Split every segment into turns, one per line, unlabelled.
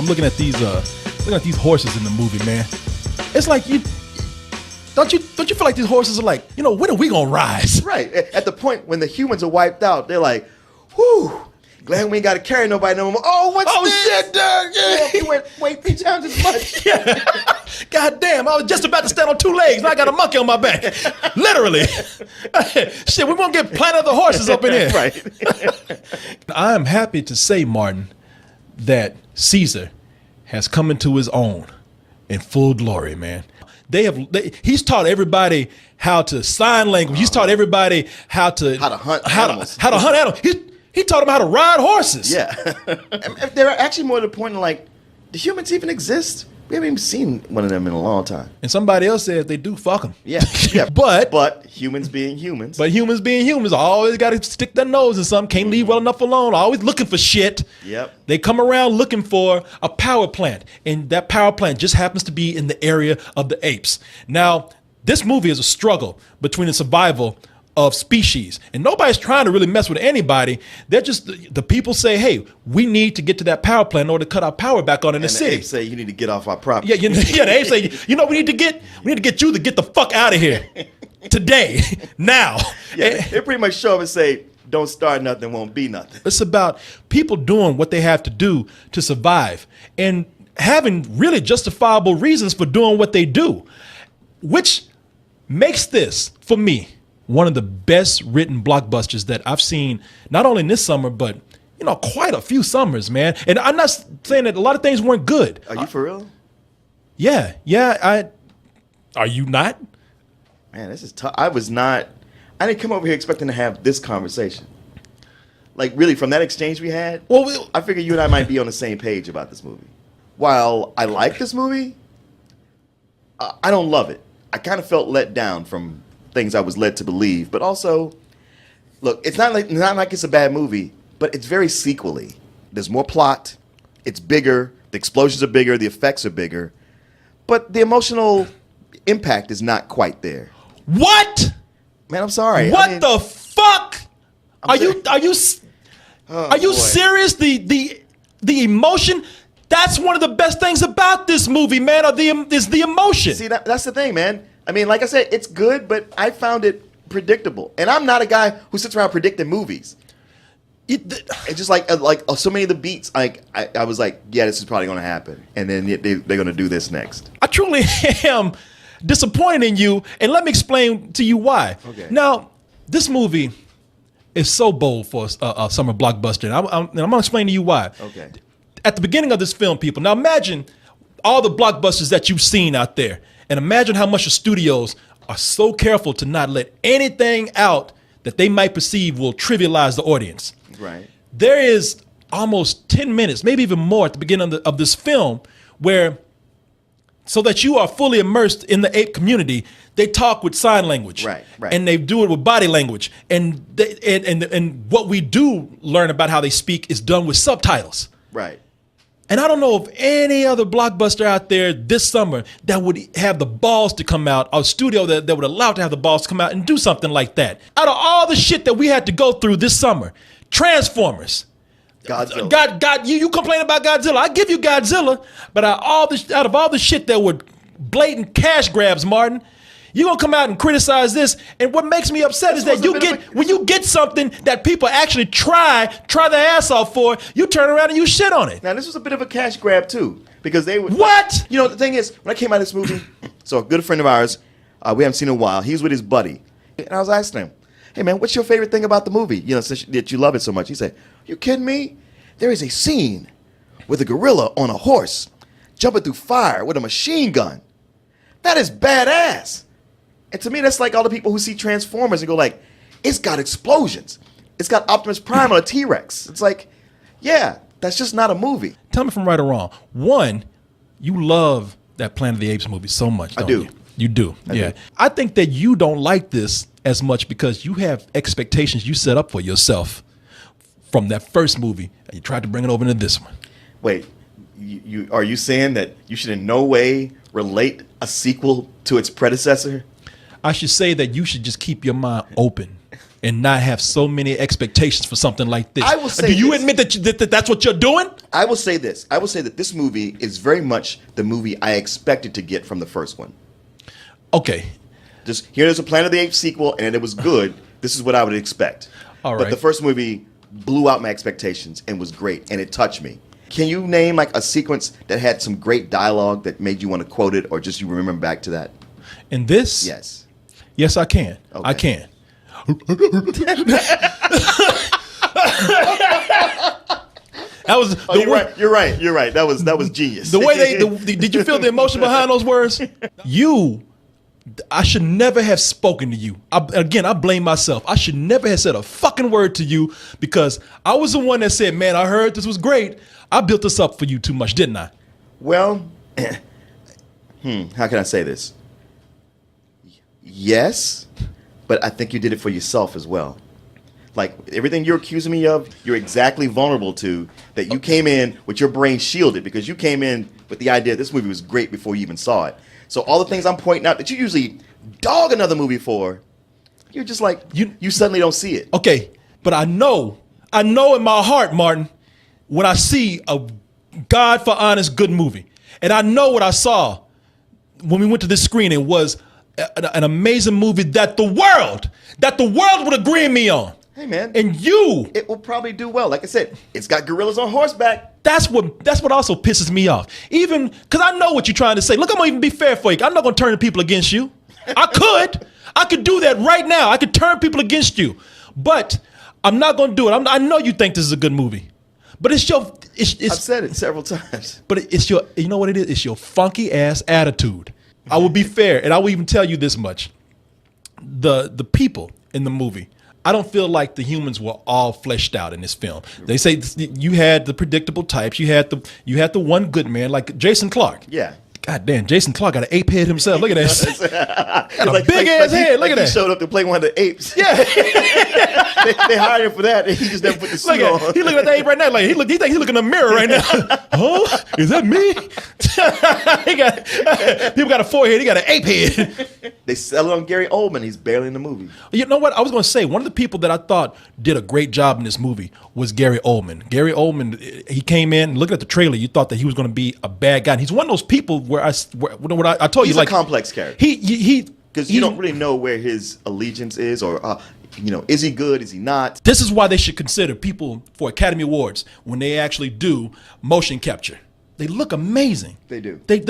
looking at these horses in the movie, man. It's like don't you feel like these horses are like, when are we gonna rise?
Right. At the point when the humans are wiped out, they're like, whew, glad we ain't got to carry nobody no more. Oh, what's this?
Shit, Doug. Yeah.
He went 3 times as much.
Yeah. God damn, I was just about to stand on 2 legs, now I got a monkey on my back. Literally. Shit, we won't get Planet of the Horses up in here.
Right.
I am happy to say, Martin, that Caesar has come into his own in full glory, man. He's taught everybody how to sign language. He's taught everybody how to
hunt animals.
How to hunt animals. He taught them how to ride horses.
Yeah. They're actually more to the point of like, do humans even exist? We haven't even seen one of them in a long time.
And somebody else says they do, fuck them.
Yeah. Yeah.
But
humans being humans.
But humans being humans always got to stick their nose in something. Can't leave well enough alone. Always looking for shit.
Yep.
They come around looking for a power plant. And that power plant just happens to be in the area of the apes. Now, this movie is a struggle between the survival of species. And nobody's trying to really mess with anybody. They're just, the people say, hey, we need to get to that power plant in order to cut our power back on in the city.
The apes say you need to get off our property.
Yeah, the apes say, we need to get you to get the fuck out of here. Today. Now.
Yeah, they pretty much show up and say, don't start nothing, won't be nothing.
It's about people doing what they have to do to survive and having really justifiable reasons for doing what they do, which makes this, for me, one of the best written blockbusters that I've seen, not only in this summer, but, quite a few summers, man. And I'm not saying that a lot of things weren't good.
Are you for real?
Yeah. Are you not?
Man, this is tough. I didn't come over here expecting to have this conversation. Like, really, from that exchange we had, I figured you and I might be on the same page about this movie. While I like this movie, I don't love it. I kind of felt let down from things I was led to believe, but also, look, it's not like it's a bad movie, but it's very sequel-y. There's more plot, it's bigger, the explosions are bigger, the effects are bigger, but the emotional impact is not quite there.
What?
Man, I'm sorry.
What the fuck? Are you
boy.
serious? The emotion. That's one of the best things about this movie, man. Is the emotion.
See, that's the thing, man. I mean, like I said, it's good, but I found it predictable. And I'm not a guy who sits around predicting movies. It's just like so many of the beats, I was like, yeah, this is probably going to happen. And then they're going to do this next. I truly am disappointed in you, and let me explain to you why. Okay.
Now, this movie is so bold for a summer blockbuster, and I'm going to explain to you why.
Okay.
At the beginning of this film, people, now imagine all the blockbusters that you've seen out there. And imagine how much the studios are so careful to not let anything out that they might perceive will trivialize the audience.
Right.
There is almost 10 minutes, maybe even more at the beginning of this film where, so that you are fully immersed in the ape community, they talk with sign language.
Right.
And they do it with body language. And what we do learn about how they speak is done with subtitles.
Right.
And I don't know of any other blockbuster out there this summer that would have the balls to come out, or a studio that would allow to have the balls to come out and do something like that. Out of all the shit that we had to go through this summer, Transformers,
Godzilla.
You complain about Godzilla. I give you Godzilla, but out of all the shit that were blatant cash grabs, Martin, you're gonna come out and criticize this. And what makes me upset is that when you get something that people actually try their ass off for, you turn around and you shit on it.
Now, this was a bit of a cash grab, too, because they were...
What?
The thing is, when I came out of this movie, so a good friend of ours, we haven't seen in a while, he was with his buddy, and I was asking him, hey, man, what's your favorite thing about the movie? Since that you love it so much. He said, you kidding me? There is a scene with a gorilla on a horse jumping through fire with a machine gun. That is badass. And to me, that's like all the people who see Transformers and go like, it's got explosions. It's got Optimus Prime on a T-Rex. It's like, yeah, that's just not a movie.
Tell me if I'm right or wrong. One, you love that Planet of the Apes movie so much, don't you? You do. Yeah. I think that you don't like this as much because you have expectations you set up for yourself from that first movie, and you tried to bring it over into this one.
Wait, are you saying that you should in no way relate a sequel to its predecessor?
I should say that you should just keep your mind open and not have so many expectations for something like this?
I will say
Do you
this.
admit that that's what you're doing?
I will say this. I will say that this movie is very much the movie I expected to get from the first one.
Okay.
Just here's a Planet of the Apes sequel, and it was good. This is what I would expect.
All
But
right.
the first movie blew out my expectations and was great, and it touched me. Can you name like a sequence that had some great dialogue that made you want to quote it, or just you remember back to that?
In this?
Yes.
Yes, I can.
Okay.
I can. That was
You're right. That was genius.
The way did you feel the emotion behind those words? I should never have spoken to you. I blame myself. I should never have said a fucking word to you because I was the one that said, man, I heard this was great. I built this up for you too much, didn't I?
Well, how can I say this? Yes, but I think you did it for yourself as well. Like everything you're accusing me of, you're exactly vulnerable to. That you came in with your brain shielded because you came in with the idea this movie was great before you even saw it. So all the things I'm pointing out that you usually dog another movie for, you're just like you suddenly don't see it.
Okay, but I know in my heart, Martin, when I see a God for honest good movie, and I know what I saw when we went to this screening was an amazing movie that the world would agree with me on.
Hey man,
and
it will probably do well. Like I said, it's got gorillas on horseback.
That's what also pisses me off. Even because I know what you're trying to say. Look, I'm gonna even be fair for you. I'm not gonna turn the people against you. I could do that right now. I could turn people against you, but I'm not gonna do it. I know you think this is a good movie, but it's
I've said it several times.
But it's your, you know what it is? It's your funky ass attitude. I will be fair, and I will even tell you this much: the people in the movie, I don't feel like the humans were all fleshed out in this film. They say you had the predictable types. You had the one good man like Jason Clarke.
Yeah.
God damn, Jason Clarke got an ape head himself. Look at that. Got a big ass head. Look at that.
He showed up to play one of the apes.
Yeah.
they hired him for that, and he just never put the suit on.
He looking at the ape right now. Like he think he looking in the mirror right now. Oh, is that me? People got a forehead. He got an ape head.
They sell it on Gary Oldman. He's barely in the movie.
You know what? I was going to say one of the people that I thought did a great job in this movie was Gary Oldman. Gary Oldman, he came in, looking at the trailer, you thought that he was going to be a bad guy. And he's one of those people where I told
He's
you, like,
a complex character. Because you don't really know where his allegiance is, or is he good? Is he not?
This is why they should consider people for Academy Awards when they actually do motion capture. They look amazing.
They do.
They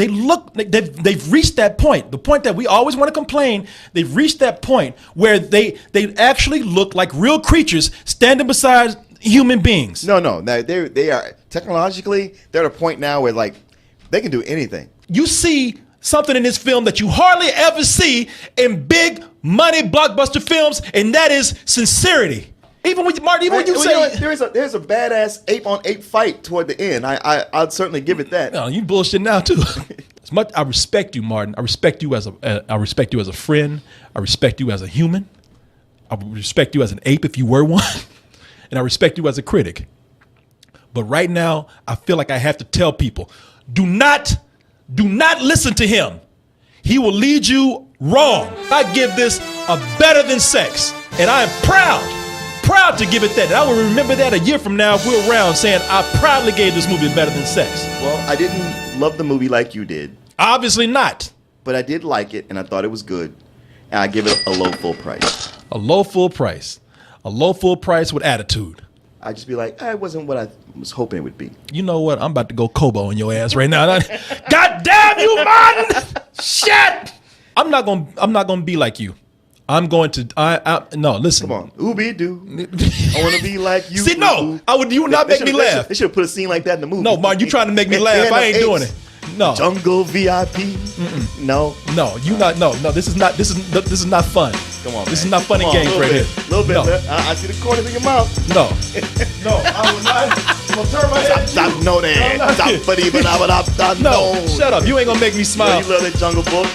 look. They've reached that point. The point that we always want to complain. They've reached that point where they actually look like real creatures standing beside human beings.
No. Now they are technologically. They're at a point now where like they can do anything.
You see something in this film that you hardly ever see in big money blockbuster films, and that is sincerity. Even when Martin, when you say
there's a badass ape on ape fight toward the end, I'd certainly give it that.
No, you bullshit now too. As much I respect you, Martin. I respect you as a friend. I respect you as a human. I respect you as an ape if you were one, and I respect you as a critic. But right now, I feel like I have to tell people: do not listen to him. He will lead you wrong. I give this a better than sex, and I am proud to give it that. And I will remember that a year from now if we're around saying I proudly gave this movie better than sex.
Well, I didn't love the movie like you did.
Obviously not.
But I did like it, and I thought it was good. And I give it a low full price.
A low full price. A low full price with attitude.
I'd just be like, it wasn't what I was hoping it would be.
You know what? I'm about to go Kobo on your ass right now. God damn you, Martin! Shit! I'm not gonna be like you. I'm going to. No, listen.
Come on, ooby doo. I want to be like you.
See, no, you would not make me laugh.
They should have put a scene like that in the movie.
No, Martin, you trying to make me laugh? I ain't doing it. No.
Jungle VIP. No.
No, you not. No. This is not fun.
Come on,
this is not fun and games right here.
A little bit. No. I see the corners of your mouth.
No. No, I will not. I'm gonna turn my head.
Stop, no, that.
No, shut up. You ain't gonna make me smile.
You love that Jungle Book.